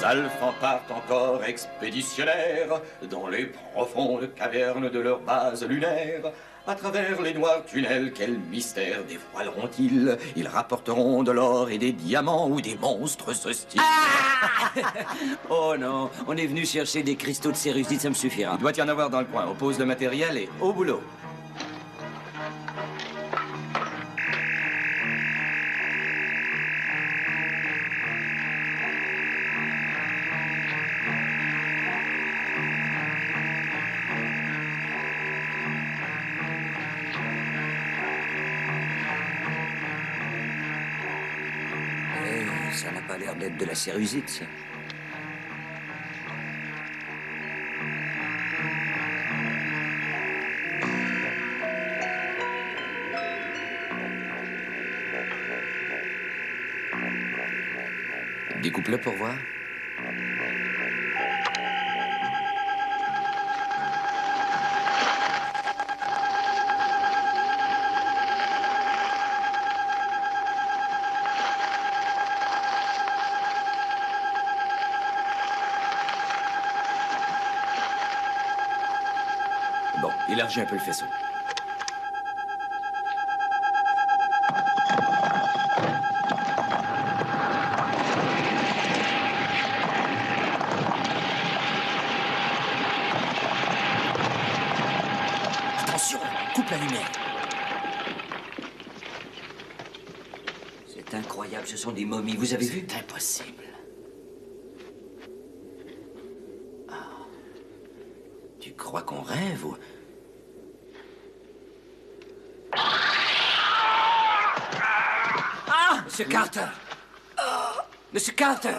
Alphans partent encore expéditionnaires dans les profondes cavernes de leur base lunaire. À travers les noirs tunnels, quel mystère dévoileront-ils? Ils rapporteront de l'or et des diamants ou des monstres hostiles. Ah oh non, on est venu chercher des cristaux de cérusite, ça me suffira. Il doit y en avoir dans le coin. On pose le matériel et au boulot. Ça n'a pas l'air d'être de la cérusite, ça. Découpe-le pour voir. Bon, élargis un peu le faisceau. Attention, coupe la lumière. C'est incroyable, ce sont des momies, vous avez vu? C'est impossible. Tu crois qu'on rêve ou... Ah! Monsieur Carter! Monsieur Carter!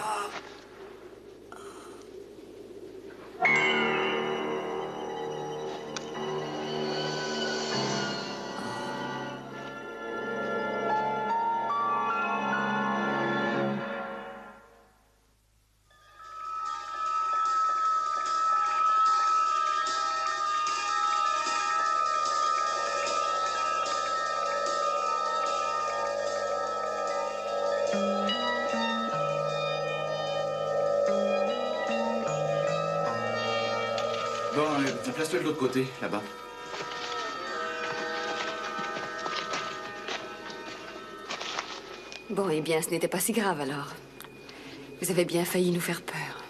Bon, place-toi de l'autre côté, là-bas. Bon, eh bien, ce n'était pas si grave, alors. Vous avez bien failli nous faire peur.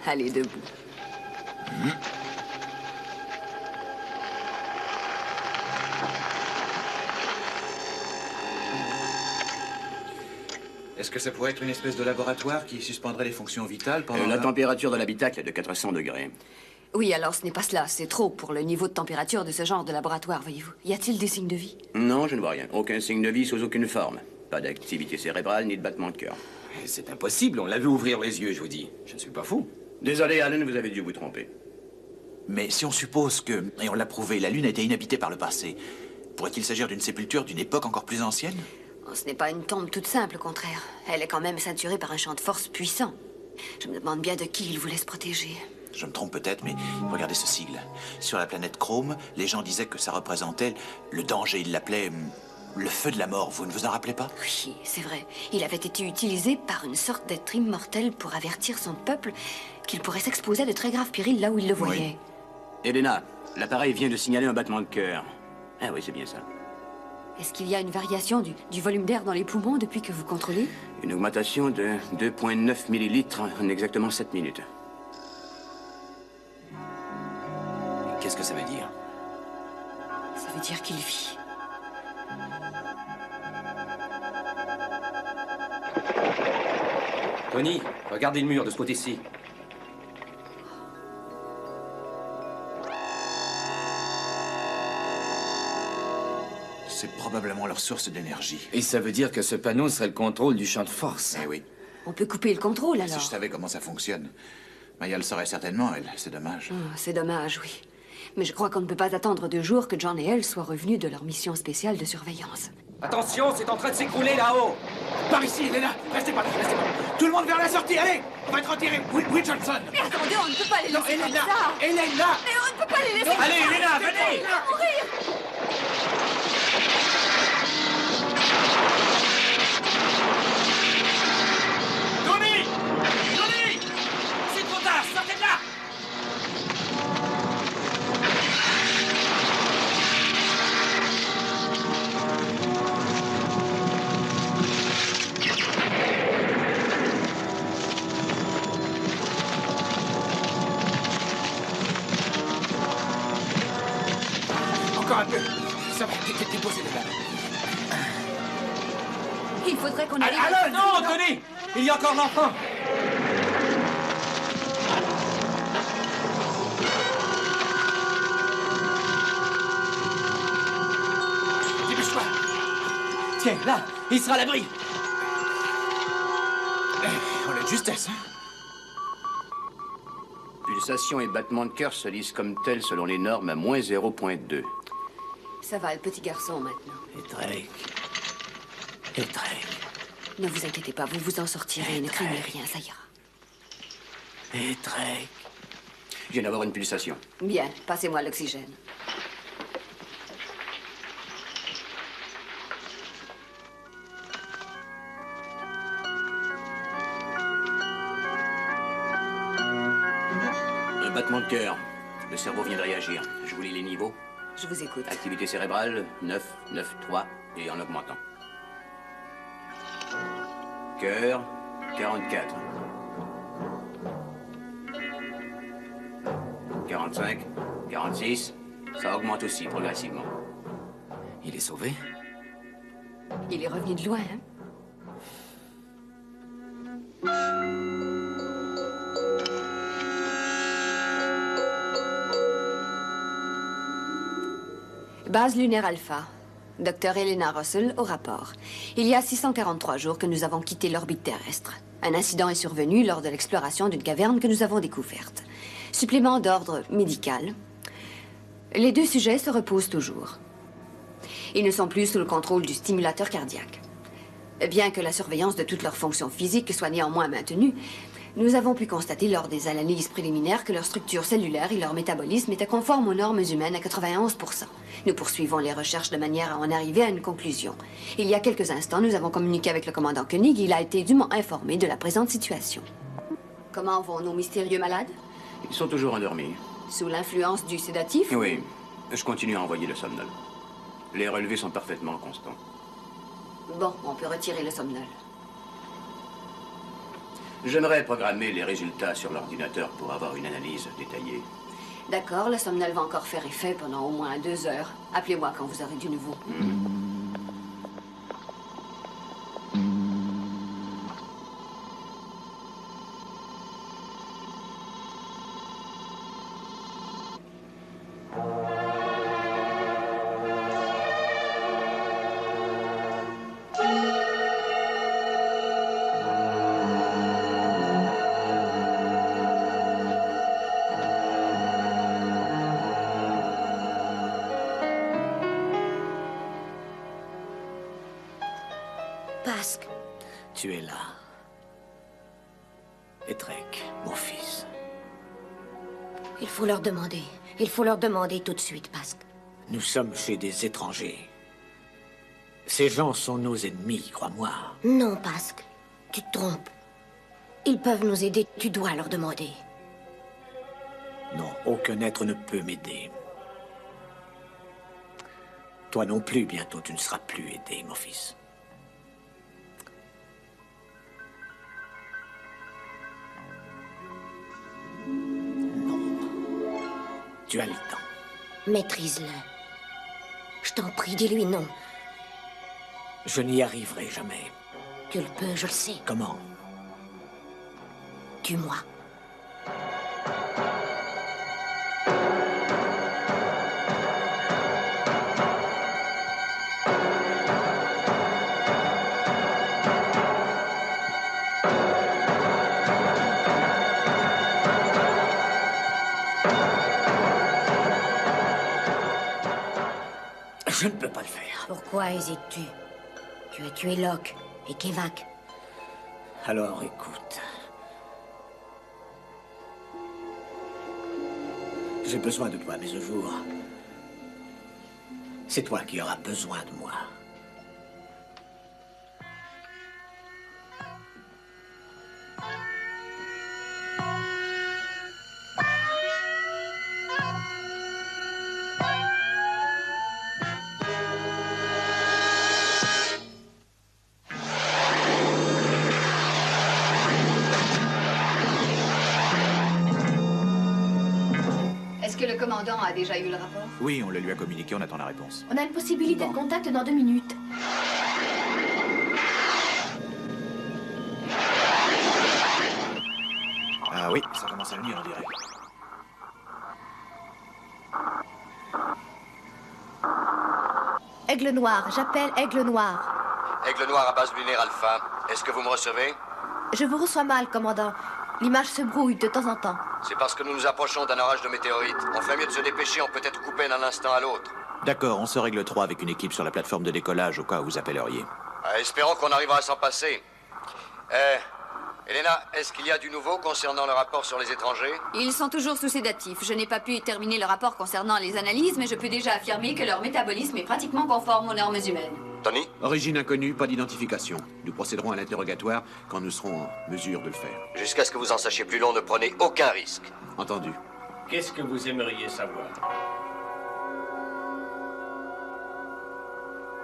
Allez, debout. Est-ce que ça pourrait être une espèce de laboratoire qui suspendrait les fonctions vitales pendant... La température de l'habitacle est de 400 degrés. Oui, alors ce n'est pas cela. C'est trop pour le niveau de température de ce genre de laboratoire, voyez-vous. Y a-t-il des signes de vie? Non, je ne vois rien. Aucun signe de vie sous aucune forme. Pas d'activité cérébrale ni de battement de cœur. C'est impossible, on l'a vu ouvrir les yeux, je vous dis. Je ne suis pas fou. Désolé, Allen, vous avez dû vous tromper. Mais si on suppose que, et on l'a prouvé, la Lune a été inhabitée par le passé, pourrait-il s'agir d'une sépulture d'une époque encore plus ancienne? Oh, ce n'est pas une tombe toute simple, au contraire. Elle est quand même ceinturée par un champ de force puissant. Je me demande bien de qui il voulait se protéger. Je me trompe peut-être, mais regardez ce sigle. Sur la planète Chrome, les gens disaient que ça représentait le danger. Ils l'appelaient le feu de la mort. Vous ne vous en rappelez pas? Oui, c'est vrai. Il avait été utilisé par une sorte d'être immortel pour avertir son peuple qu'il pourrait s'exposer à de très graves périls là où il le voyait. Elena, l'appareil vient de signaler un battement de cœur. Ah oui, c'est bien ça. Est-ce qu'il y a une variation du volume d'air dans les poumons depuis que vous contrôlez? Une augmentation de 2,9 millilitres en exactement 7 minutes. Qu'est-ce que ça veut dire? Ça veut dire qu'il vit. Tony, regardez le mur de ce côté-ci. C'est probablement leur source d'énergie. Et ça veut dire que ce panneau serait le contrôle du champ de force. Eh oui. On peut couper le contrôle, Si alors. je savais comment ça fonctionne. Maya le saurait certainement, elle. C'est dommage. Oh, c'est dommage, oui. Mais je crois qu'on ne peut pas attendre 2 jours que John et elle soient revenus de leur mission spéciale de surveillance. Attention, c'est en train de s'écrouler là-haut. Par ici, Elena! Restez pas là, restez pas là. Tout le monde vers la sortie, allez! On va être retiré. Oui, Johnson! Mais attendez, on ne peut pas les Non, laisser comme Elena! ça. Elena! Mais on ne peut pas les laisser Allez, comme ça. Elena, venez! Ils vont mourir. Tony! Tony! Encore un peu. Ça va, t'es posé là. Il faudrait qu'on arrive... Allons! Non, Tony! Il y a encore l'enfant! Dépêche-toi! Tiens, là, il sera à l'abri. On a de justesse, hein? Pulsation et battement de cœur se lisent comme tels selon les normes à moins 0.2. Ça va, le petit garçon, maintenant. Et Drake. Et Drake. Ne vous inquiétez pas, vous vous en sortirez. Ne craignez rien, ça ira. Et Drake. Je viens d'avoir une pulsation. Bien, passez-moi l'oxygène. Un battement de cœur. Le cerveau vient de réagir. Je vous lis les niveaux. Je vous écoute. Activité cérébrale, 9, 9, 3, et en augmentant. Cœur, 44. 45, 46, ça augmente aussi progressivement. Il est sauvé? Il est revenu de loin, hein? Base lunaire Alpha. Docteur Elena Russell au rapport. Il y a 643 jours que nous avons quitté l'orbite terrestre. Un incident est survenu lors de l'exploration d'une caverne que nous avons découverte. Supplément d'ordre médical. Les deux sujets se reposent toujours. Ils ne sont plus sous le contrôle du stimulateur cardiaque. Bien que la surveillance de toutes leurs fonctions physiques soit néanmoins maintenue, nous avons pu constater lors des analyses préliminaires que leur structure cellulaire et leur métabolisme étaient conformes aux normes humaines à 91%. Nous poursuivons les recherches de manière à en arriver à une conclusion. Il y a quelques instants, nous avons communiqué avec le commandant Koenig et il a été dûment informé de la présente situation. Comment vont nos mystérieux malades? Ils sont toujours endormis. Sous l'influence du sédatif? Oui, je continue à envoyer le somnol. Les relevés sont parfaitement constants. Bon, on peut retirer le somnol. J'aimerais programmer les résultats sur l'ordinateur pour avoir une analyse détaillée. D'accord, le somnol va encore faire effet pendant au moins 2 heures. Appelez-moi quand vous aurez du nouveau. Pasque. Tu es là. Et Drake, mon fils. Il faut leur demander. Il faut leur demander tout de suite, Pasque. Nous sommes chez des étrangers. Ces gens sont nos ennemis, crois-moi. Non, Pasque. Tu te trompes. Ils peuvent nous aider. Tu dois leur demander. Non, aucun être ne peut m'aider. Toi non plus, bientôt, tu ne seras plus aidé, mon fils. Tu as le temps. Maîtrise-le. Je t'en prie, dis-lui non. Je n'y arriverai jamais. Tu le peux, je le sais. Comment? Tue-moi. Je ne peux pas le faire. Pourquoi hésites-tu? Tu as tué Locke et Kevak. Alors, écoute. J'ai besoin de toi, mais un jour, c'est toi qui auras besoin de moi. Est-ce que le Le commandant a déjà eu le rapport? Oui, on le lui a communiqué, on attend la réponse. On a une possibilité de contact dans 2 minutes. Ah oui, ça commence à venir, on dirait. Aigle Noir, j'appelle Aigle Noir. Aigle Noir à base lunaire Alpha. Est-ce que vous me recevez? Je vous reçois mal, commandant. L'image se brouille de temps en temps. C'est parce que nous nous approchons d'un orage de météorites. On fait mieux de se dépêcher, on peut être coupé d'un instant à l'autre. D'accord, on se règle 3 avec une équipe sur la plateforme de décollage au cas où vous appelleriez. Espérons qu'on arrivera à s'en passer. Elena, est-ce qu'il y a du nouveau concernant le rapport sur les étrangers? Ils sont toujours sous sédatifs. Je n'ai pas pu terminer le rapport concernant les analyses, mais je peux déjà affirmer que leur métabolisme est pratiquement conforme aux normes humaines. Tony? Origine inconnue, pas d'identification. Nous procéderons à l'interrogatoire quand nous serons en mesure de le faire. Jusqu'à ce que vous en sachiez plus long, ne prenez aucun risque. Entendu. Qu'est-ce que vous aimeriez savoir?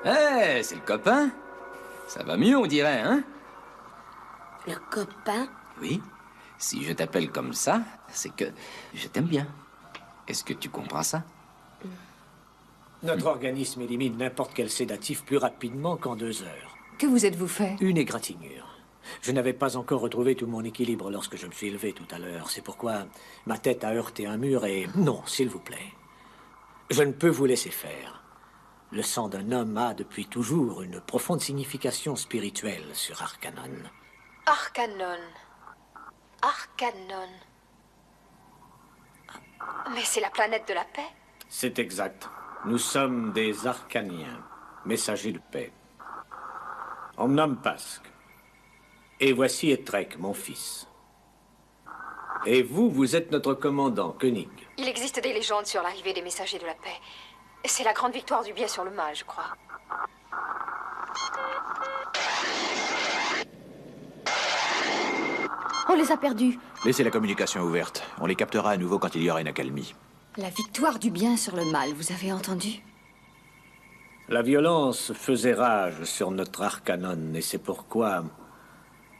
Eh, c'est le copain. Ça va mieux, on dirait, hein? Le copain? Oui. Si je t'appelle comme ça, c'est que je t'aime bien. Est-ce que tu comprends ça? Notre organisme élimine n'importe quel sédatif plus rapidement qu'en 2 heures. Que vous êtes-vous fait? Une égratignure. Je n'avais pas encore retrouvé tout mon équilibre lorsque je me suis élevé tout à l'heure. C'est pourquoi ma tête a heurté un mur et... Non, s'il vous plaît. Je ne peux vous laisser faire. Le sang d'un homme a, depuis toujours, une profonde signification spirituelle sur Arcanon. Arcanon. Arcanon. Mais c'est la planète de la paix. C'est exact. Nous sommes des Arcaniens, messagers de paix. On me nomme Pasque. Et voici Etrek, mon fils. Et vous, vous êtes notre commandant, Koenig. Il existe des légendes sur l'arrivée des messagers de la paix. C'est la grande victoire du bien sur le mal, je crois. On les a perdus. Laissez la communication ouverte. On les captera à nouveau quand il y aura une accalmie. La victoire du bien sur le mal, vous avez entendu? La violence faisait rage sur notre Arcanon, et c'est pourquoi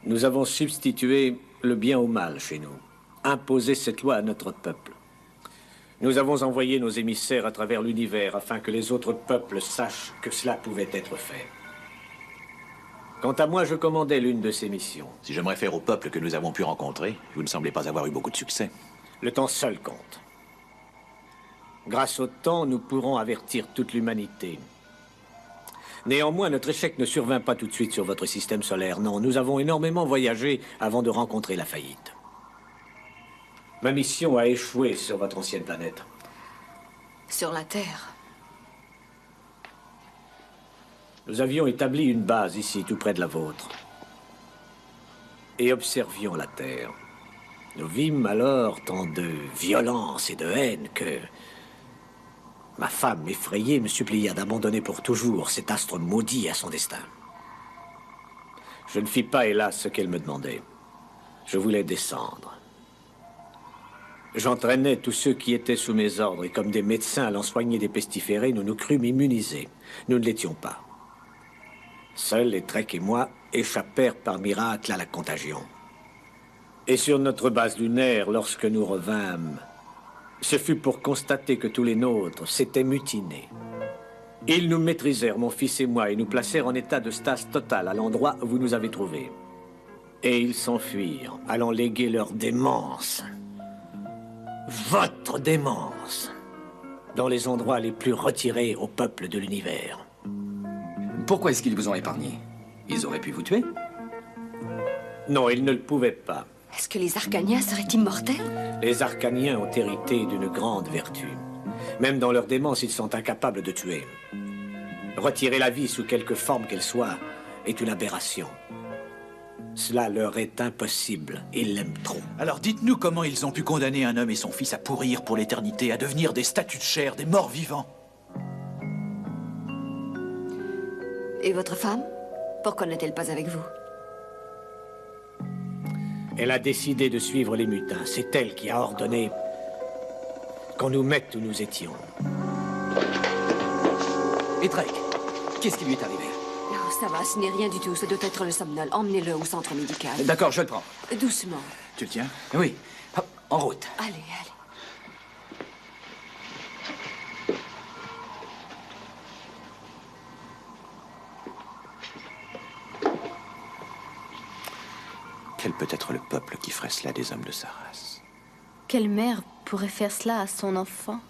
nous avons substitué le bien au mal chez nous, imposé cette loi à notre peuple. Nous avons envoyé nos émissaires à travers l'univers afin que les autres peuples sachent que cela pouvait être fait. Quant à moi, je commandais l'une de ces missions. Si je me réfère au peuple que nous avons pu rencontrer, vous ne semblez pas avoir eu beaucoup de succès. Le temps seul compte. Grâce au temps, nous pourrons avertir toute l'humanité. Néanmoins, notre échec ne survint pas tout de suite sur votre système solaire. Non, nous avons énormément voyagé avant de rencontrer la faillite. Ma mission a échoué sur votre ancienne planète. Sur la Terre. Nous avions établi une base ici, tout près de la vôtre. Et observions la Terre. Nous vîmes alors tant de violence et de haine que... Ma femme, effrayée, me supplia d'abandonner pour toujours cet astre maudit à son destin. Je ne fis pas, hélas, ce qu'elle me demandait. Je voulais descendre. J'entraînais tous ceux qui étaient sous mes ordres, et comme des médecins allant soigner des pestiférés, nous nous crûmes immunisés. Nous ne l'étions pas. Seuls Etrek et moi échappèrent par miracle à la contagion. Et sur notre base lunaire, lorsque nous revînmes, ce fut pour constater que tous les nôtres s'étaient mutinés. Ils nous maîtrisèrent, mon fils et moi, et nous placèrent en état de stase totale à l'endroit où vous nous avez trouvés. Et ils s'enfuirent, allant léguer leur démence. Votre démence, dans les endroits les plus retirés au peuple de l'univers. Pourquoi est-ce qu'ils vous ont épargné? Ils auraient pu vous tuer? Non, ils ne le pouvaient pas. Est-ce que les Arcaniens seraient immortels? Les Arcaniens ont hérité d'une grande vertu. Même dans leur démence, ils sont incapables de tuer. Retirer la vie sous quelque forme qu'elle soit est une aberration. Cela leur est impossible. Ils l'aiment trop. Alors dites-nous comment ils ont pu condamner un homme et son fils à pourrir pour l'éternité, à devenir des statues de chair, des morts vivants. Et votre femme? Pourquoi n'est-elle pas avec vous? Elle a décidé de suivre les mutins. C'est elle qui a ordonné qu'on nous mette où nous étions. Etrek, qu'est-ce qui lui est arrivé? Oh, ça va, ce n'est rien du tout. Ça doit être le somnol. Emmenez-le au centre médical. D'accord, je le prends. Doucement. Tu le tiens? Oui. Hop, en route. Allez, allez. Quel peut être le peuple qui ferait cela des hommes de sa race? Quelle mère pourrait faire cela à son enfant?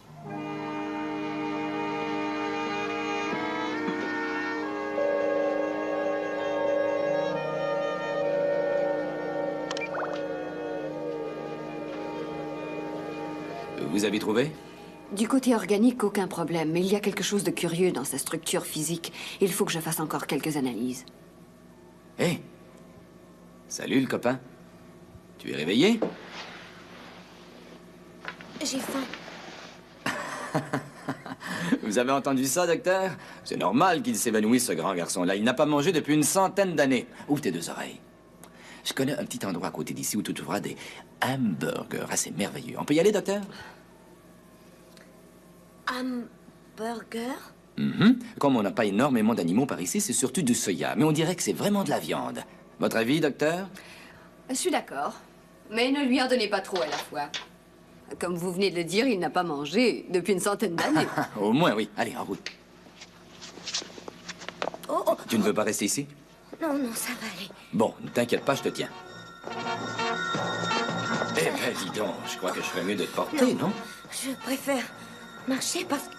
Vous avez trouvé? Du côté organique, aucun problème, mais il y a quelque chose de curieux dans sa structure physique. Il faut que je fasse encore quelques analyses. Hé! Salut, le copain. Tu es réveillé? J'ai faim. Vous avez entendu ça, docteur? C'est normal qu'il s'évanouisse, ce grand garçon-là. Il n'a pas mangé depuis une centaine d'années. Ouvre tes deux oreilles. Je connais un petit endroit à côté d'ici où tu trouveras des hamburgers assez merveilleux. On peut y aller, docteur? Hamburger? Comme on n'a pas énormément d'animaux par ici, c'est surtout du soya. Mais on dirait que c'est vraiment de la viande. Votre avis, docteur? Je suis d'accord, mais ne lui en donnez pas trop à la fois. Comme vous venez de le dire, il n'a pas mangé depuis une centaine d'années. Au moins, oui. Allez, en route. Oh. Tu ne veux pas rester ici? Non, non, ça va aller. Bon, ne t'inquiète pas, je te tiens. Eh ben, dis donc, je crois que je ferais mieux de te porter, non? Je préfère marcher parce que...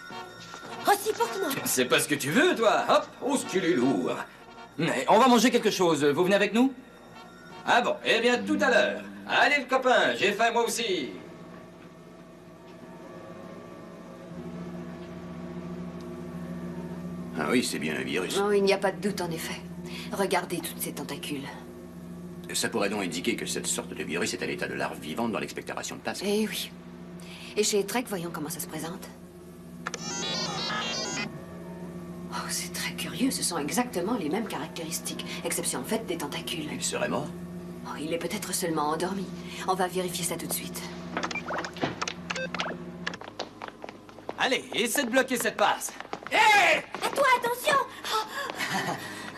Rossi, porte-moi. C'est pas ce que tu veux, toi. Hop, oh, ce qu'il est lourd. Mais on va manger quelque chose. Vous venez avec nous? Ah bon, eh bien, tout à l'heure. Allez, le copain, j'ai faim moi aussi. Ah oui, c'est bien un virus. Non, il n'y a pas de doute, en effet. Regardez toutes ces tentacules. Ça pourrait donc indiquer que cette sorte de virus est à l'état de larve vivante dans l'expectoration de Tasque. Eh oui. Et chez Trek, voyons comment ça se présente. Oh, c'est très curieux. Ce sont exactement les mêmes caractéristiques, exception faite des tentacules. Il serait mort? Oh, il est peut-être seulement endormi. On va vérifier ça tout de suite. Allez, essaie de bloquer cette passe. Hé! À toi, attention!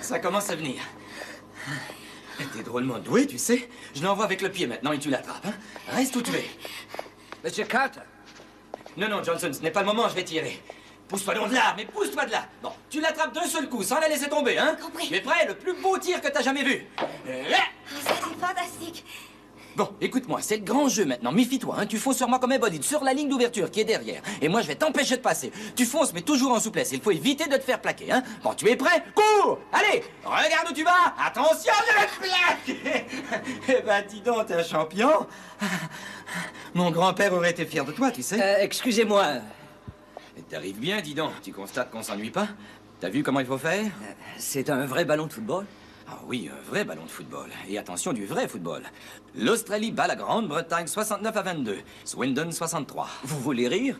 Ça commence à venir. T'es drôlement doué, tu sais. Je l'envoie avec le pied maintenant et tu l'attrapes, hein? Reste où tu es. Monsieur Carter. Non, non, Johnson, ce n'est pas le moment, je vais tirer. Pousse-toi donc de là, mais pousse-toi de là. Bon, tu l'attrapes d'un seul coup, sans la laisser tomber, hein? Compris. Tu es prêt? Le plus beau tir que t'as jamais vu. Là! Ça, c'est fantastique. Bon, écoute-moi, c'est le grand jeu maintenant. Méfie-toi, hein. Tu fonces sur moi comme un bolide, sur la ligne d'ouverture qui est derrière. Et moi, je vais t'empêcher de passer. Tu fonces, mais toujours en souplesse. Il faut éviter de te faire plaquer, hein. Bon, tu es prêt? Cours! Allez! Regarde où tu vas! Attention, je vais te plaquer! Eh ben, dis donc, t'es un champion. Mon grand-père aurait été fier de toi, tu sais. Excusez-moi. T'arrives bien, dis donc. Tu constates qu'on s'ennuie pas? T'as vu comment il faut faire? C'est un vrai ballon de football? Ah oui, un vrai ballon de football. Et attention, du vrai football. L'Australie bat la Grande-Bretagne 69-22. Swindon 63. Vous voulez rire?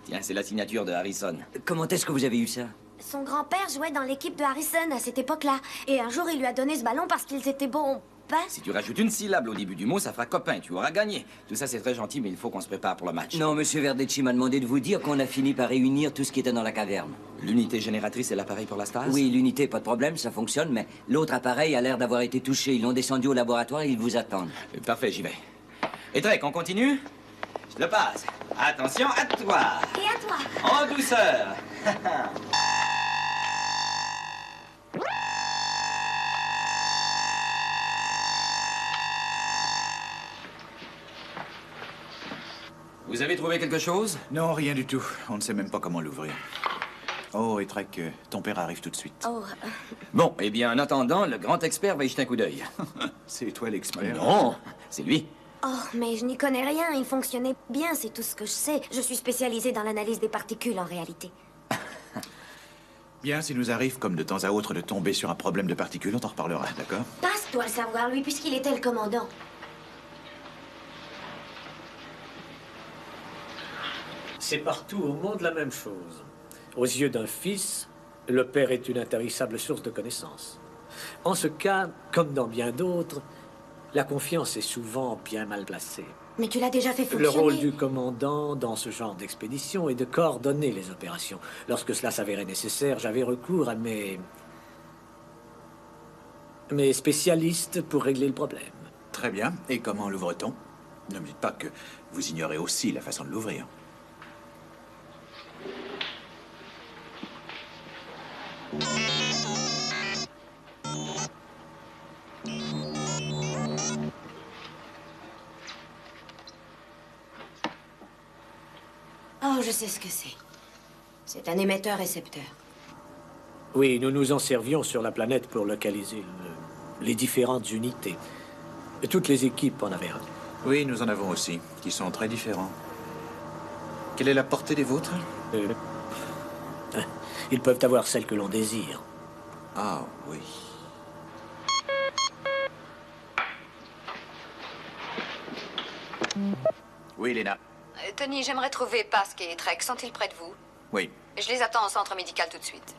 Tiens, c'est la signature de Harrison. Comment est-ce que vous avez eu ça? Son grand-père jouait dans l'équipe de Harrison à cette époque-là. Et un jour, il lui a donné ce ballon parce qu'ils étaient bons. Si tu rajoutes une syllabe au début du mot, ça fera copain. Tu auras gagné. Tout ça, c'est très gentil, mais il faut qu'on se prépare pour le match. Non, Monsieur Verdecci m'a demandé de vous dire qu'on a fini par réunir tout ce qui était dans la caverne. L'unité génératrice et l'appareil pour la stase? Oui, l'unité, pas de problème, ça fonctionne, mais l'autre appareil a l'air d'avoir été touché. Ils l'ont descendu au laboratoire et ils vous attendent. Parfait, j'y vais. Et Trek, on continue? Je le passe. Attention, à toi. Et à toi. En douceur. Vous avez trouvé quelque chose? Non, rien du tout. On ne sait même pas comment l'ouvrir. Oh, et Trek, ton père arrive tout de suite. Oh. Bon, eh bien, en attendant, le grand expert va y jeter un coup d'œil. C'est toi l'expert? Non, c'est lui. Oh, mais je n'y connais rien. Il fonctionnait bien, c'est tout ce que je sais. Je suis spécialisée dans l'analyse des particules, en réalité. Bien, s'il nous arrive, comme de temps à autre, de tomber sur un problème de particules, on t'en reparlera, d'accord? Passe-toi le savoir, lui, puisqu'il était le commandant. C'est partout au monde la même chose. Aux yeux d'un fils, le père est une intarissable source de connaissances. En ce cas, comme dans bien d'autres, la confiance est souvent bien mal placée. Mais tu l'as déjà fait fonctionner. Le rôle du commandant dans ce genre d'expédition est de coordonner les opérations. Lorsque cela s'avérait nécessaire, j'avais recours à mes spécialistes pour régler le problème. Très bien. Et comment l'ouvre-t-on? Ne me dites pas que vous ignorez aussi la façon de l'ouvrir. je sais ce que c'est. C'est un émetteur-récepteur. Oui, nous nous en servions sur la planète pour localiser les différentes unités. Toutes les équipes en avaient un. Oui, nous en avons aussi, qui sont très différents. Quelle est la portée des vôtres? Ils peuvent avoir celle que l'on désire. Ah, oui. Oui, Lena. Tony, j'aimerais trouver Pasque et Trek. Sont-ils près de vous? Oui. Je les attends au centre médical tout de suite.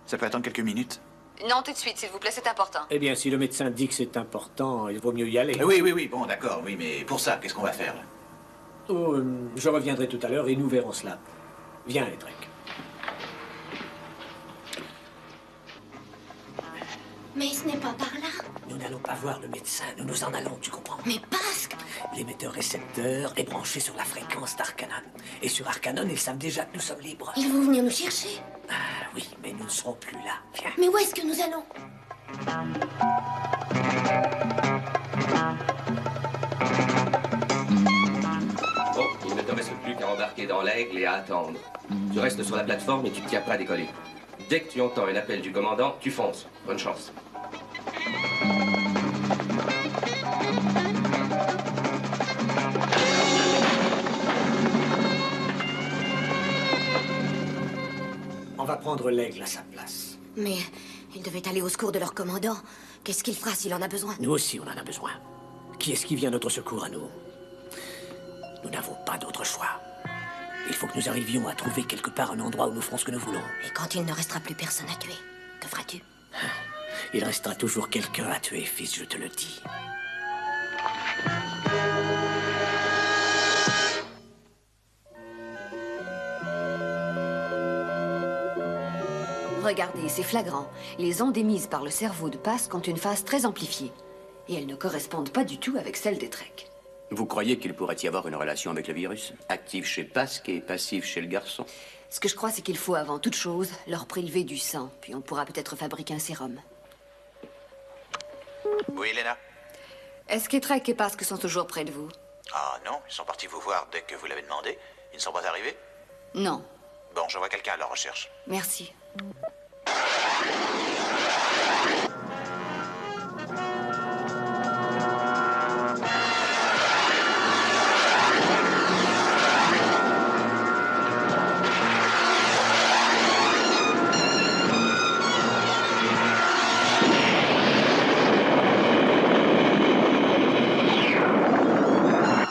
Ça peut attendre quelques minutes? Non, tout de suite, s'il vous plaît, c'est important. Eh bien, si le médecin dit que c'est important, il vaut mieux y aller. Oui, bon, d'accord, oui, mais pour ça, qu'est-ce qu'on va faire, là? Oh, je reviendrai tout à l'heure et nous verrons cela. Viens, Trek. Mais ce n'est pas par là. Nous n'allons pas voir le médecin, nous nous en allons, tu comprends? Mais Pasque! L'émetteur-récepteur est branché sur la fréquence d'Arcanon. Et sur Arcanon, ils savent déjà que nous sommes libres. Ils vont venir nous chercher. Ah oui, mais nous ne serons plus là. Viens. Mais où est-ce que nous allons? Bon, il ne te reste plus qu'à embarquer dans l'Aigle et à attendre. Tu restes sur la plateforme et tu te tiens prêt à décoller. Dès que tu entends un appel du commandant, tu fonces. Bonne chance. On va prendre l'Aigle à sa place. Mais ils devaient aller au secours de leur commandant. Qu'est-ce qu'il fera s'il en a besoin? Nous aussi, on en a besoin. Qui est-ce qui vient à notre secours à nous? Nous n'avons pas d'autre choix. Il faut que nous arrivions à trouver quelque part un endroit où nous ferons ce que nous voulons. Et quand il ne restera plus personne à tuer, que feras-tu? Il restera toujours quelqu'un à tuer, fils, je te le dis. Regardez, c'est flagrant. Les ondes émises par le cerveau de Pasque ont une phase très amplifiée. Et elles ne correspondent pas du tout avec celles des Trek. Vous croyez qu'il pourrait y avoir une relation avec le virus? Actif chez Pasque et passif chez le garçon? Ce que je crois, c'est qu'il faut avant toute chose leur prélever du sang. Puis on pourra peut-être fabriquer un sérum. Oui, Lena? Est-ce que Trek et Pasque sont toujours près de vous? Ah non, ils sont partis vous voir dès que vous l'avez demandé. Ils ne sont pas arrivés? Non. Bon, j'envoie quelqu'un à leur recherche. Merci.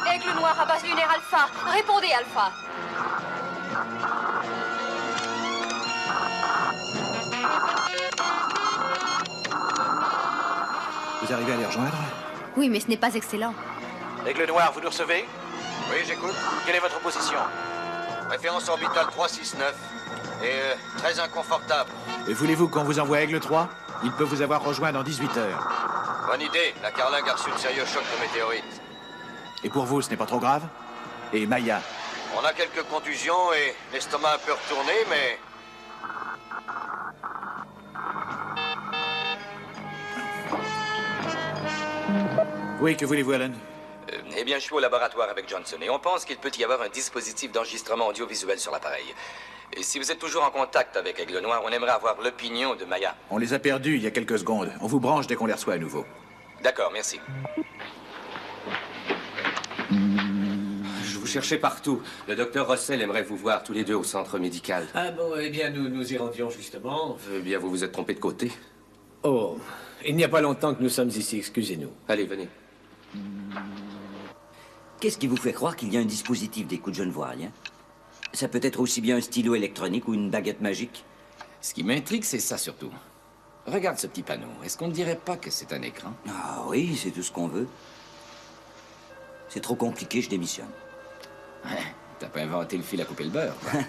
Aigle noir à base lunaire Alpha. Répondez, Alpha. Vous arrivez à les rejoindre? Oui, mais ce n'est pas excellent. Aigle Noir, vous nous recevez? Oui, j'écoute. Quelle est votre position? Référence orbitale 369. Et très inconfortable. Et voulez-vous qu'on vous envoie Aigle 3? Il peut vous avoir rejoint dans 18 heures. Bonne idée. La carlingue a reçu de sérieux chocs de météorites. Et pour vous, ce n'est pas trop grave? Et Maya? On a quelques contusions et l'estomac un peu retourné, mais... Oui, que voulez-vous, Alan? Eh bien, je suis au laboratoire avec Johnson et on pense qu'il peut y avoir un dispositif d'enregistrement audiovisuel sur l'appareil. Et si vous êtes toujours en contact avec Aigle Noir, on aimerait avoir l'opinion de Maya. On les a perdus il y a quelques secondes. On vous branche dès qu'on les reçoit à nouveau. D'accord, merci. Je vous cherchais partout. Le docteur Russell aimerait vous voir tous les deux au centre médical. Ah bon, eh bien, nous y rendions justement. Eh bien, vous vous êtes trompé de côté. Oh, il n'y a pas longtemps que nous sommes ici, excusez-nous. Allez, venez. Qu'est-ce qui vous fait croire qu'il y a un dispositif d'écoute? Je ne vois rien. Ça peut être aussi bien un stylo électronique ou une baguette magique. Ce qui m'intrigue, c'est ça surtout. Regarde ce petit panneau. Est-ce qu'on ne dirait pas que c'est un écran? Ah oui, c'est tout ce qu'on veut. C'est trop compliqué, je démissionne. Ouais, t'as pas inventé le fil à couper le beurre, quoi. «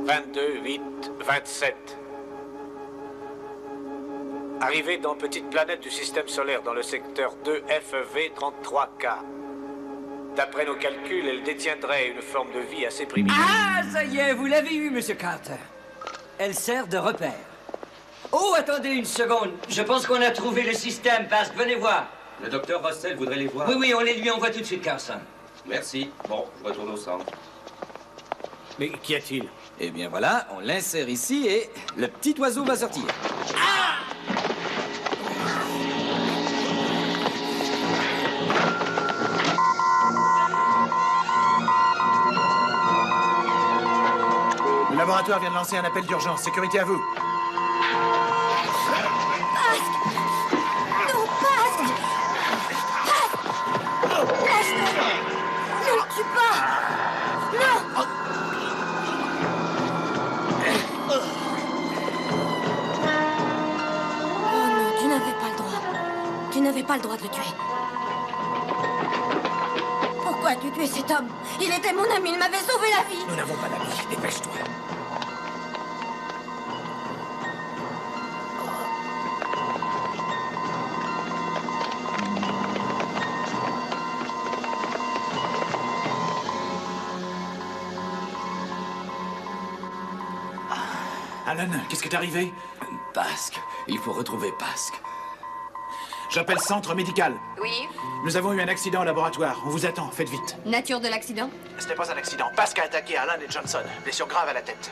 22, 8, 27. Arrivée dans petite planète du système solaire dans le secteur 2FV33K. D'après nos calculs, elle détiendrait une forme de vie assez primitive. Ah, ça y est, vous l'avez eu, Monsieur Carter. Elle sert de repère. Oh, attendez une seconde. Je pense qu'on a trouvé le système, parce que venez voir. Le docteur Russell voudrait les voir. Oui, oui, on les lui envoie tout de suite, Carson. Merci. Bon, je retourne au centre. Mais qu'y a-t-il? Eh bien voilà, on l'insère ici et le petit oiseau va sortir. Le laboratoire vient de lancer un appel d'urgence. Sécurité à vous. Non, Pasque! Lâche-le! Ne le tue pas! Non! Oh non, tu n'avais pas le droit. Tu n'avais pas le droit de le tuer. Pourquoi as-tu tué cet homme? Il était mon ami, il m'avait sauvé la vie! Nous n'avons pas d'amis. Dépêche-toi. Alan, qu'est-ce qui est arrivé? Pasque. Il faut retrouver Pasque. J'appelle centre médical. Oui. Nous avons eu un accident au laboratoire. On vous attend, faites vite. Nature de l'accident? Ce n'est pas un accident. Pasque a attaqué Alan et Johnson. Blessure grave à la tête.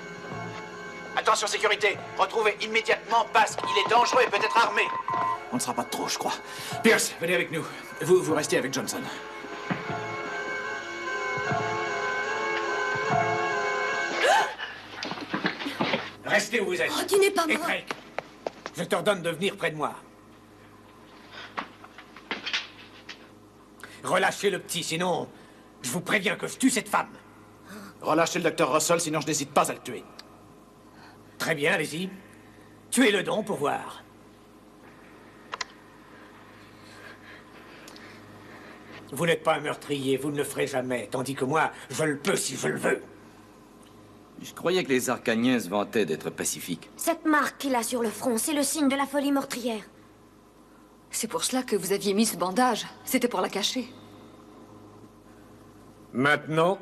Attention, sécurité. Retrouvez immédiatement Pasque. Il est dangereux et peut-être armé. On ne sera pas de trop, je crois. Pierce, venez avec nous. Vous restez avec Johnson. Restez où vous êtes. Oh, tu n'es pas Et mort. Drake, je t'ordonne de venir près de moi. Relâchez le petit, sinon je vous préviens que je tue cette femme. Relâchez le docteur Russell, sinon je n'hésite pas à le tuer. Très bien, allez-y. Tuez-le donc pour voir. Vous n'êtes pas un meurtrier, vous ne le ferez jamais, tandis que moi, je le peux si je le veux. Je croyais que les Arcaniens se vantaient d'être pacifiques. Cette marque qu'il a sur le front, c'est le signe de la folie meurtrière. C'est pour cela que vous aviez mis ce bandage. C'était pour la cacher. Maintenant,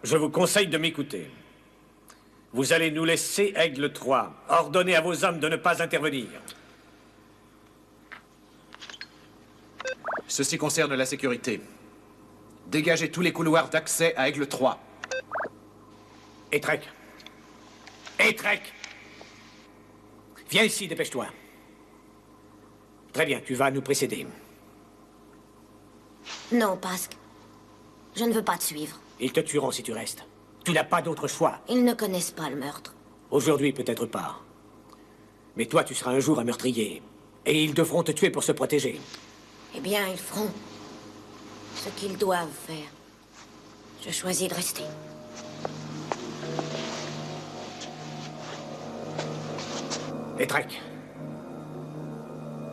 je vous conseille de m'écouter. Vous allez nous laisser Aigle 3. Ordonnez à vos hommes de ne pas intervenir. Ceci concerne la sécurité. Dégagez tous les couloirs d'accès à Aigle 3. Trek. Trek. Viens ici, dépêche-toi. Très bien, tu vas nous précéder. Non, Pasque. Je ne veux pas te suivre. Ils te tueront si tu restes. Tu n'as pas d'autre choix. Ils ne connaissent pas le meurtre. Aujourd'hui, peut-être pas. Mais toi, tu seras un jour un meurtrier. Et ils devront te tuer pour se protéger. Eh bien, ils feront ce qu'ils doivent faire. Je choisis de rester. Trek.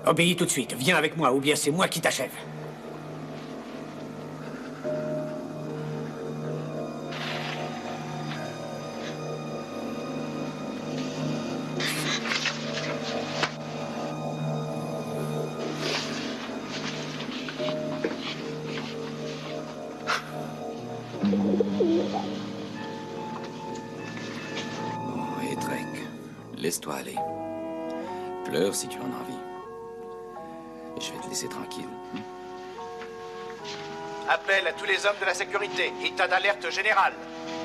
Obéis tout de suite. Viens avec moi, ou bien c'est moi qui t'achève. Oh, Trek, laisse-toi aller. Pleure si tu en as envie. Et je vais te laisser tranquille. Appel à tous les hommes de la sécurité. État d'alerte général.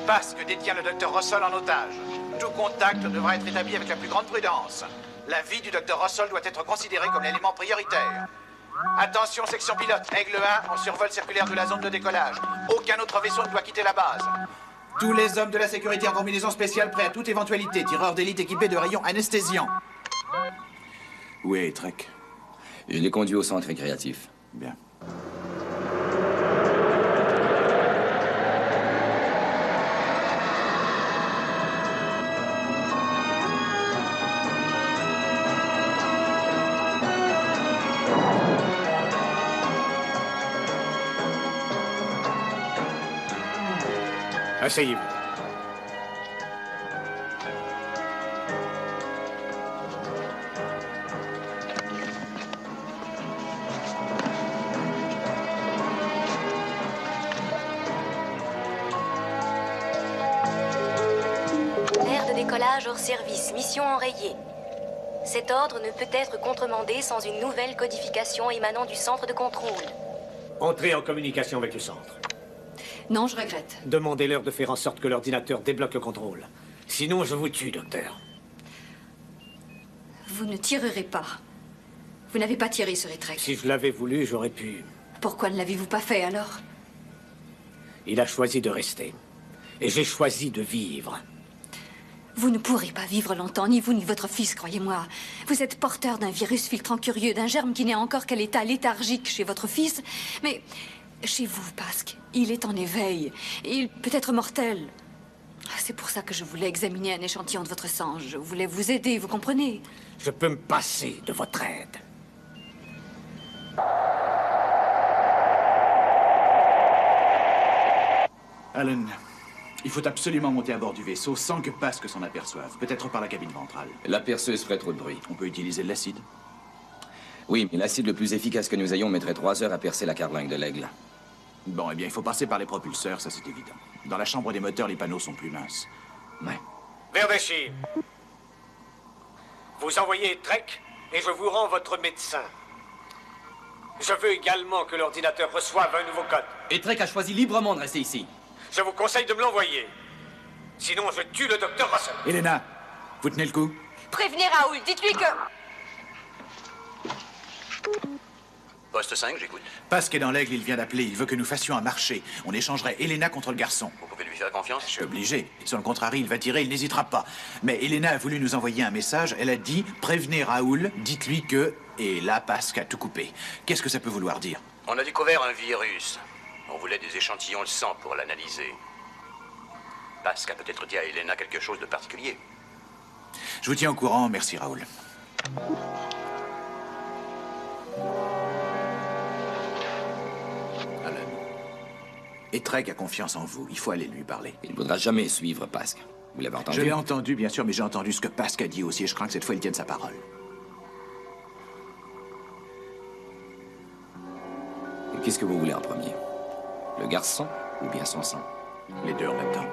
Pasque détient le docteur Russell en otage. Tout contact devra être établi avec la plus grande prudence. La vie du docteur Russell doit être considérée comme l'élément prioritaire. Attention, section pilote. Aigle 1, en survol circulaire de la zone de décollage. Aucun autre vaisseau ne doit quitter la base. Tous les hommes de la sécurité en combinaison spéciale prêts à toute éventualité. Tireurs d'élite équipés de rayons anesthésiants. Où est Trek? Je l'ai conduit au centre récréatif. Bien. Asseyez-vous. Aire de décollage hors service. Mission enrayée. Cet ordre ne peut être contremandé sans une nouvelle codification émanant du centre de contrôle. Entrez en communication avec le centre. Non, je regrette. Demandez-leur de faire en sorte que l'ordinateur débloque le contrôle. Sinon, je vous tue, docteur. Vous ne tirerez pas. Vous n'avez pas tiré sur Trek. Si je l'avais voulu, j'aurais pu. Pourquoi ne l'avez-vous pas fait, alors? Il a choisi de rester. Et j'ai choisi de vivre. Vous ne pourrez pas vivre longtemps, ni vous ni votre fils, croyez-moi. Vous êtes porteur d'un virus filtrant curieux, d'un germe qui n'est encore qu'à l'état léthargique chez votre fils. Mais chez vous, Pasque, il est en éveil. Il peut être mortel. C'est pour ça que je voulais examiner un échantillon de votre sang. Je voulais vous aider, vous comprenez? Je peux me passer de votre aide. Alan, il faut absolument monter à bord du vaisseau sans que Pasque s'en aperçoive. Peut-être par la cabine ventrale. La perceuse ferait trop de bruit. On peut utiliser de l'acide. Oui, mais l'acide le plus efficace que nous ayons mettrait 3 heures à percer la carlingue de l'aigle. Bon, eh bien, il faut passer par les propulseurs, ça c'est évident. Dans la chambre des moteurs, les panneaux sont plus minces. Ouais. Verdeschi, vous envoyez Trek et je vous rends votre médecin. Je veux également que l'ordinateur reçoive un nouveau code. Et Trek a choisi librement de rester ici. Je vous conseille de me l'envoyer. Sinon, je tue le docteur Russell. Elena, vous tenez le coup? Prévenez Raoul, dites-lui que... Poste 5, j'écoute. Pasque est dans l'aigle, il vient d'appeler. Il veut que nous fassions un marché. On échangerait Elena contre le garçon. Vous pouvez lui faire confiance? Je suis obligé. Si on le contrarie, il va tirer, il n'hésitera pas. Mais Elena a voulu nous envoyer un message. Elle a dit « Prévenez Raoul, dites-lui que... » Et là, Pasque a tout coupé. Qu'est-ce que ça peut vouloir dire? On a découvert un virus. On voulait des échantillons de sang pour l'analyser. Pasque a peut-être dit à Elena quelque chose de particulier. Je vous tiens au courant. Merci, Raoul. Alan. Et Trek a confiance en vous. Il faut aller lui parler. Il ne voudra jamais suivre Pasque. Vous l'avez entendu? Je l'ai entendu, bien sûr, mais j'ai entendu ce que Pasque a dit aussi, et je crains que cette fois, il tienne sa parole. Et qu'est-ce que vous voulez en premier? Le garçon ou bien son sang? Les deux en même temps.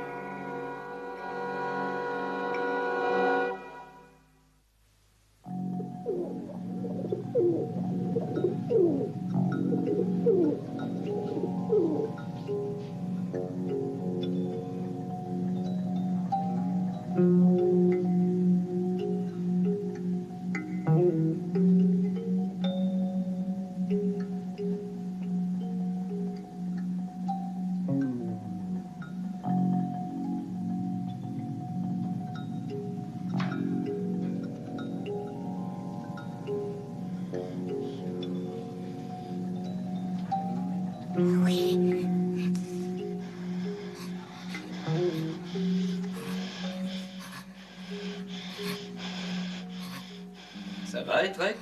Ça va, Trek?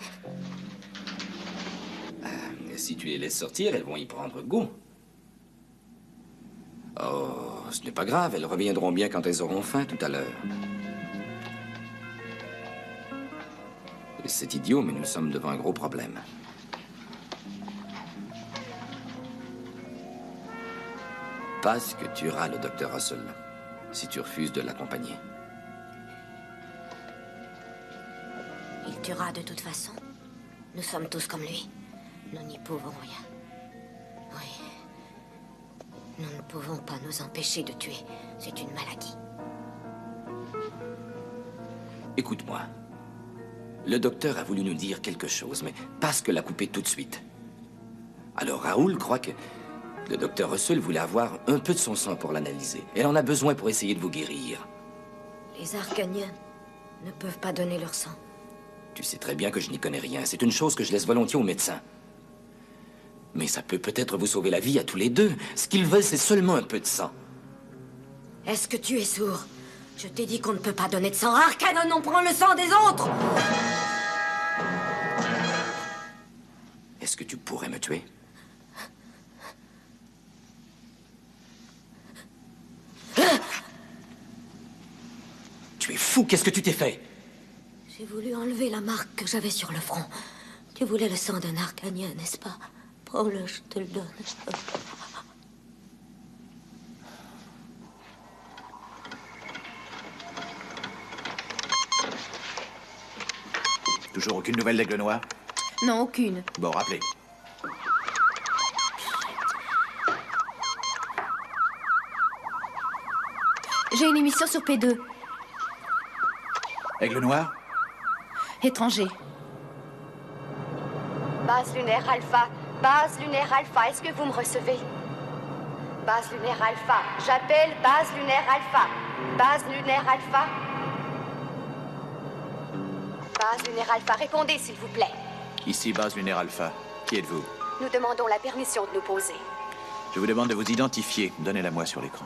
Si tu les laisses sortir, elles vont y prendre goût. Oh, ce n'est pas grave, elles reviendront bien quand elles auront faim tout à l'heure. C'est idiot, mais nous sommes devant un gros problème. Parce que tu tueras le docteur Russell si tu refuses de l'accompagner. Il tuera de toute façon. Nous sommes tous comme lui. Nous n'y pouvons rien. Oui. Nous ne pouvons pas nous empêcher de tuer. C'est une maladie. Écoute-moi. Le docteur a voulu nous dire quelque chose, mais Pasque l'a coupé tout de suite. Alors Raoul croit que le docteur Russell voulait avoir un peu de son sang pour l'analyser. Elle en a besoin pour essayer de vous guérir. Les Arcaniens ne peuvent pas donner leur sang. Tu sais très bien que je n'y connais rien. C'est une chose que je laisse volontiers aux médecins. Mais ça peut peut-être vous sauver la vie à tous les deux. Ce qu'ils veulent, c'est seulement un peu de sang. Est-ce que tu es sourd? Je t'ai dit qu'on ne peut pas donner de sang. Arcanon, on prend le sang des autres! Est-ce que tu pourrais me tuer? Tu es fou, qu'est-ce que tu t'es fait? J'ai voulu enlever la marque que j'avais sur le front. Tu voulais le sang d'un Arcanien, n'est-ce pas? Prends-le, je te le donne. Toujours aucune nouvelle d'Aigle Noir? Non, aucune. Bon, rappelez. J'ai une émission sur P2. Aigle Noir? Étranger. Base lunaire Alpha. Base lunaire Alpha, est-ce que vous me recevez? Base lunaire Alpha. J'appelle base lunaire Alpha. Base lunaire Alpha. Base lunaire Alpha, répondez s'il vous plaît. Ici, base lunaire Alpha. Qui êtes-vous? Nous demandons la permission de nous poser. Je vous demande de vous identifier. Donnez-la-moi sur l'écran.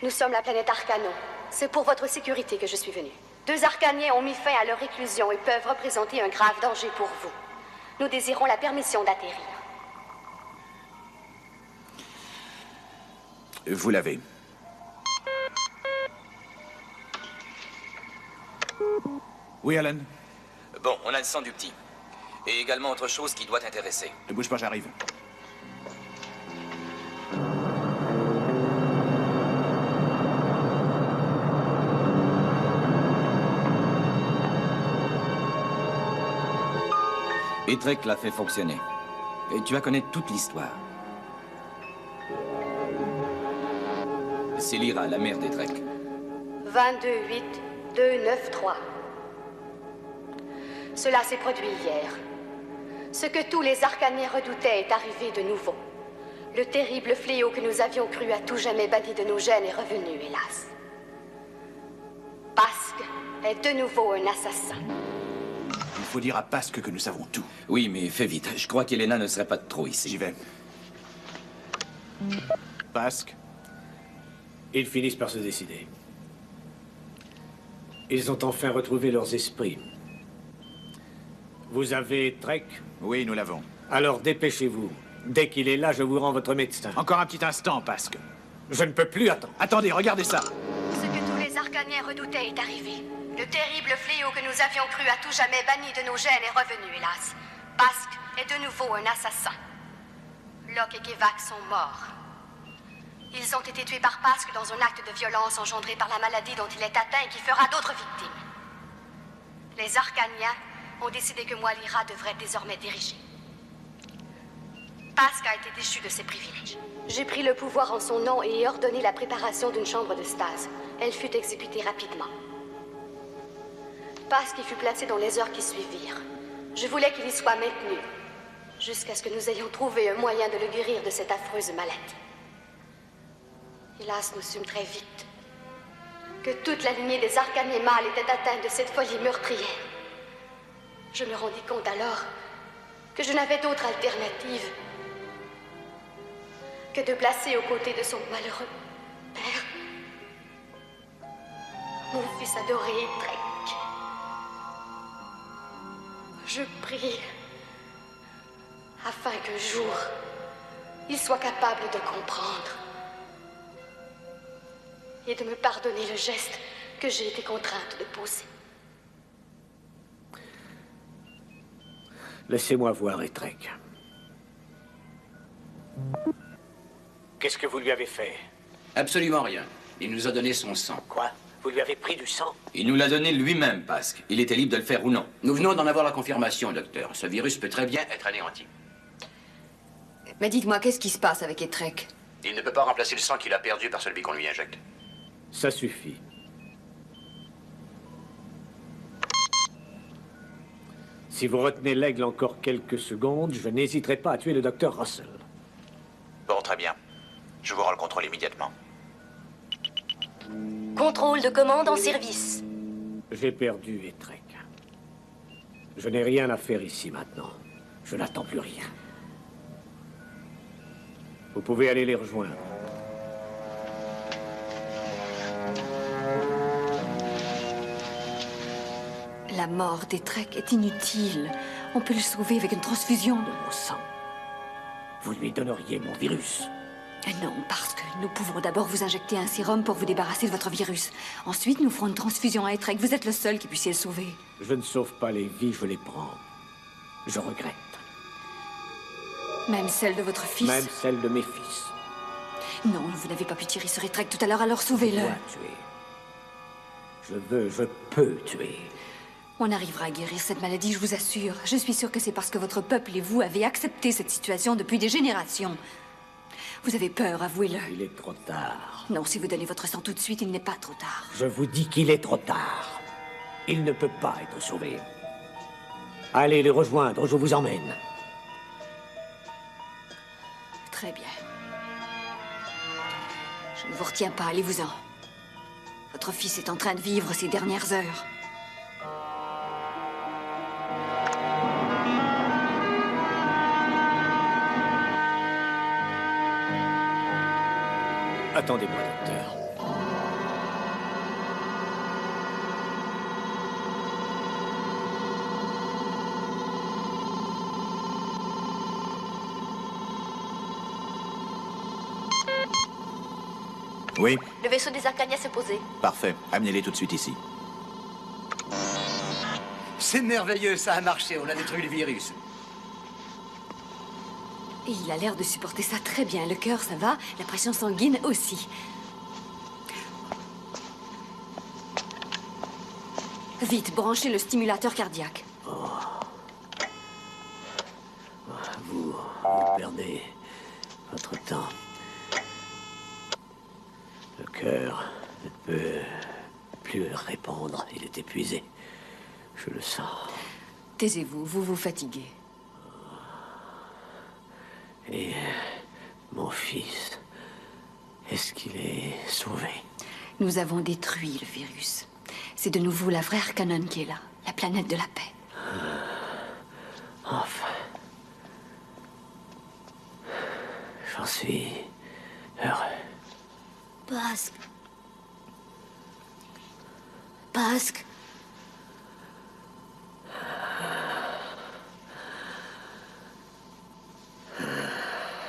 Nous sommes la planète Arcano. C'est pour votre sécurité que je suis venue. 2 Arcaniens ont mis fin à leur réclusion et peuvent représenter un grave danger pour vous. Nous désirons la permission d'atterrir. Vous l'avez. Oui, Alan? Bon, on a le sang du petit. Et également autre chose qui doit t'intéresser. Ne bouge pas, j'arrive. Etrek l'a fait fonctionner. Et tu vas connaître toute l'histoire. C'est Lyra, la mère d'Etrek. 22-8-2-9-3. Cela s'est produit hier. Ce que tous les Arcaniens redoutaient est arrivé de nouveau. Le terrible fléau que nous avions cru à tout jamais banni de nos gènes est revenu, hélas. Pasque est de nouveau un assassin. Il faut dire à Pasque que nous savons tout. Oui, mais fais vite. Je crois qu'Elena ne serait pas de trop ici. J'y vais. Pasque? Ils finissent par se décider. Ils ont enfin retrouvé leurs esprits. Vous avez Trek? Oui, nous l'avons. Alors dépêchez-vous. Dès qu'il est là, je vous rends votre médecin. Encore un petit instant, Pasque. Je ne peux plus attendre. Attendez, regardez ça. Ce que tous les Arcaniens redoutaient est arrivé. Le terrible fléau que nous avions cru à tout jamais banni de nos gènes est revenu, hélas. Pasque est de nouveau un assassin. Locke et Kevak sont morts. Ils ont été tués par Pasque dans un acte de violence engendré par la maladie dont il est atteint et qui fera d'autres victimes. Les Arcaniens ont décidé que moi, Lyra, devrait désormais diriger. Pasque a été déchu de ses privilèges. J'ai pris le pouvoir en son nom et ai ordonné la préparation d'une chambre de stase. Elle fut exécutée rapidement. Pasque y fut placé dans les heures qui suivirent. Je voulais qu'il y soit maintenu, jusqu'à ce que nous ayons trouvé un moyen de le guérir de cette affreuse maladie. Hélas, nous sûmes très vite que toute la lignée des Arcaniens mâles était atteinte de cette folie meurtrière. Je me rendis compte alors que je n'avais d'autre alternative que de placer aux côtés de son malheureux père mon fils adoré, Trek. Je prie afin qu'un jour il soit capable de comprendre et de me pardonner le geste que j'ai été contrainte de poser. Laissez-moi voir Etrek. Qu'est-ce que vous lui avez fait? Absolument rien. Il nous a donné son sang. Quoi? Vous lui avez pris du sang? Il nous l'a donné lui-même, Pasque. Il était libre de le faire ou non. Nous venons d'en avoir la confirmation, docteur. Ce virus peut très bien être anéanti. Mais dites-moi, qu'est-ce qui se passe avec Etrek? Il ne peut pas remplacer le sang qu'il a perdu par celui qu'on lui injecte. Ça suffit. Si vous retenez l'aigle encore quelques secondes, je n'hésiterai pas à tuer le docteur Russell. Bon, très bien. Je vous rends le contrôle immédiatement. Contrôle de commande en service. J'ai perdu Etrek. Je n'ai rien à faire ici maintenant. Je n'attends plus rien. Vous pouvez aller les rejoindre. La mort d'Etrek est inutile. On peut le sauver avec une transfusion de mon sang. Vous lui donneriez mon virus. Non, parce que nous pouvons d'abord vous injecter un sérum pour vous débarrasser de votre virus. Ensuite, nous ferons une transfusion à Etrek. Vous êtes le seul qui puissiez le sauver. Je ne sauve pas les vies, je les prends. Je regrette. Même celle de votre fils? Même celle de mes fils. Non, vous n'avez pas pu tirer sur Etrek tout à l'heure, alors sauvez-le. Je dois tuer. Je veux, je peux tuer. On arrivera à guérir cette maladie, je vous assure. Je suis sûre que c'est parce que votre peuple et vous avez accepté cette situation depuis des générations. Vous avez peur, avouez-le. Il est trop tard. Non, si vous donnez votre sang tout de suite, il n'est pas trop tard. Je vous dis qu'il est trop tard. Il ne peut pas être sauvé. Allez les rejoindre, je vous emmène. Très bien. Je ne vous retiens pas, allez-vous-en. Votre fils est en train de vivre ses dernières heures. Attendez-moi, docteur. Oui, Le vaisseau des Arcaniens s'est posé. parfait. Amenez-les tout de suite ici. C'est merveilleux, ça a marché, on a détruit le virus. Et il a l'air de supporter ça très bien. Le cœur, ça va. La pression sanguine aussi. Vite, branchez le stimulateur cardiaque. Vous perdez votre temps. Le cœur ne peut plus répondre. Il est épuisé. Je le sens. Taisez-vous, vous vous fatiguez. Et mon fils, est-ce qu'il est sauvé? Nous avons détruit le virus. C'est de nouveau la vraie Arcanon qui est là, la planète de la paix. Enfin. J'en suis heureux. Pasque. Pasque.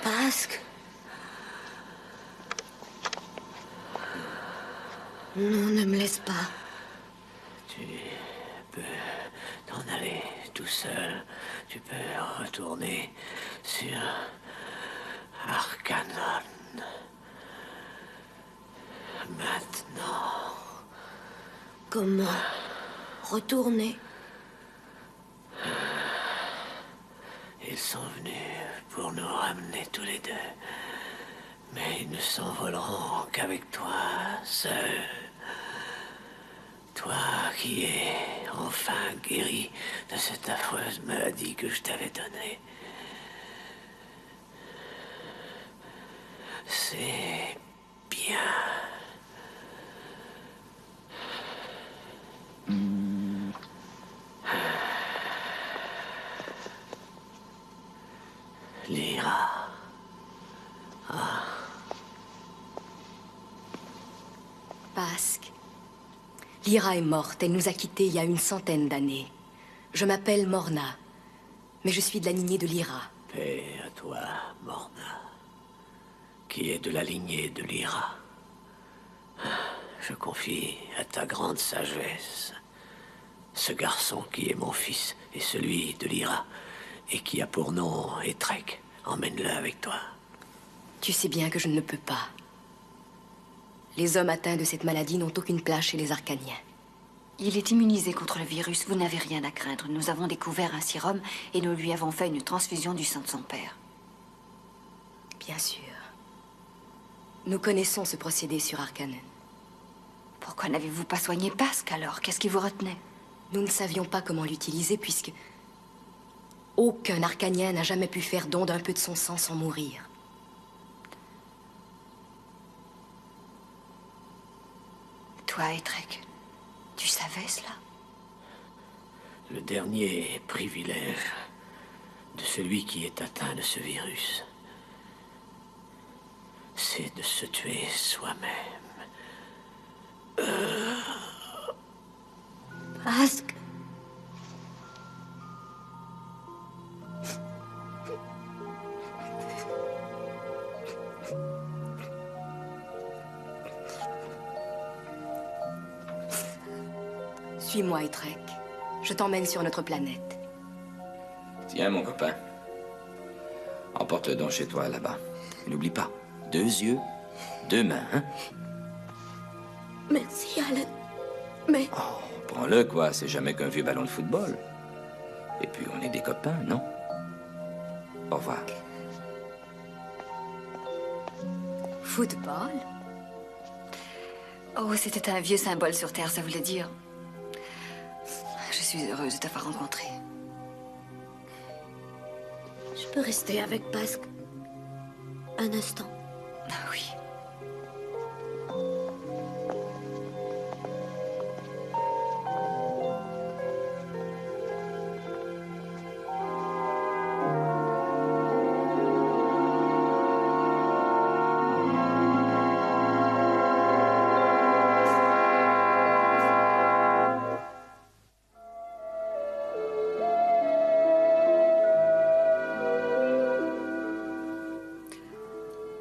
Pasque. Non, ne me laisse pas. Tu peux t'en aller tout seul. Tu peux retourner sur Arcanon. Maintenant. Comment retourner? Ils sont venus pour nous ramener tous les deux. Mais ils ne s'envoleront qu'avec toi, seul. Toi qui es enfin guéri de cette affreuse maladie que je t'avais donnée. C'est bien. Lyra. Ah. Pasque. Lyra est morte. Elle nous a quittés il y a une centaine d'années. Je m'appelle Morna, mais je suis de la lignée de Lyra. Paix à toi, Morna, qui est de la lignée de Lyra. Je confie à ta grande sagesse ce garçon qui est mon fils et celui de Lyra, et qui a pour nom Etrek. Emmène-le avec toi. Tu sais bien que je ne peux pas. Les hommes atteints de cette maladie n'ont aucune place chez les Arcaniens. Il est immunisé contre le virus, vous n'avez rien à craindre. Nous avons découvert un sérum et nous lui avons fait une transfusion du sang de son père. Bien sûr. Nous connaissons ce procédé sur Arcanon. Pourquoi n'avez-vous pas soigné Pasque alors? Qu'est-ce qui vous retenait? Nous ne savions pas comment l'utiliser puisque aucun Arcanien n'a jamais pu faire don d'un peu de son sang sans mourir. Toi, Etrek, tu savais cela? Le dernier privilège de celui qui est atteint de ce virus, c'est de se tuer soi-même. Pasque. Suis-moi, Etrek. Je t'emmène sur notre planète. Tiens, mon copain. Emporte-le donc chez toi, là-bas. N'oublie pas, 2 yeux, 2 mains, hein? Merci, Alan. Mais... Oh, Prends-le, quoi. C'est jamais qu'un vieux ballon de football. Et puis, on est des copains, non? Au revoir. Football? Oh, c'était un vieux symbole sur Terre, ça voulait dire. Je suis heureuse de t'avoir rencontré. Je peux rester avec Pasque un instant? Ah oui.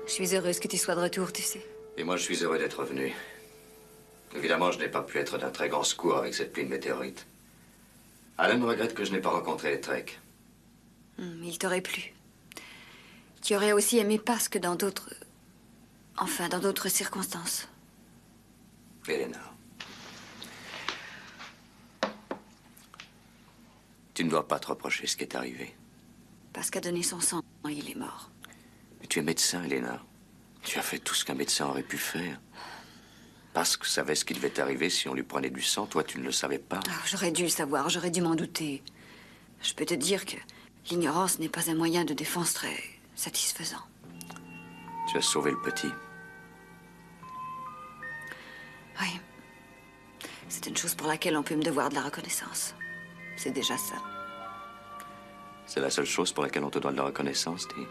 Je suis heureuse que tu sois de retour, tu sais. Et moi, je suis heureux d'être revenu. Évidemment, je n'ai pas pu être d'un très grand secours avec cette pluie de météorites. Alan regrette que je n'ai pas rencontré les Trek. Il t'aurait plu. Tu aurais aussi aimé Pasque dans d'autres... Enfin, dans d'autres circonstances. Elena. Tu ne dois pas te reprocher ce qui est arrivé. Pasque a donné son sang et il est mort. Mais tu es médecin, Elena. Tu as fait tout ce qu'un médecin aurait pu faire. Pasque savait ce qui devait arriver si on lui prenait du sang. Toi, tu ne le savais pas. Oh, j'aurais dû le savoir, j'aurais dû m'en douter. Je peux te dire que l'ignorance n'est pas un moyen de défense très satisfaisant. Tu as sauvé le petit. Oui. C'est une chose pour laquelle on peut me devoir de la reconnaissance. C'est déjà ça. C'est la seule chose pour laquelle on te doit de la reconnaissance, dis.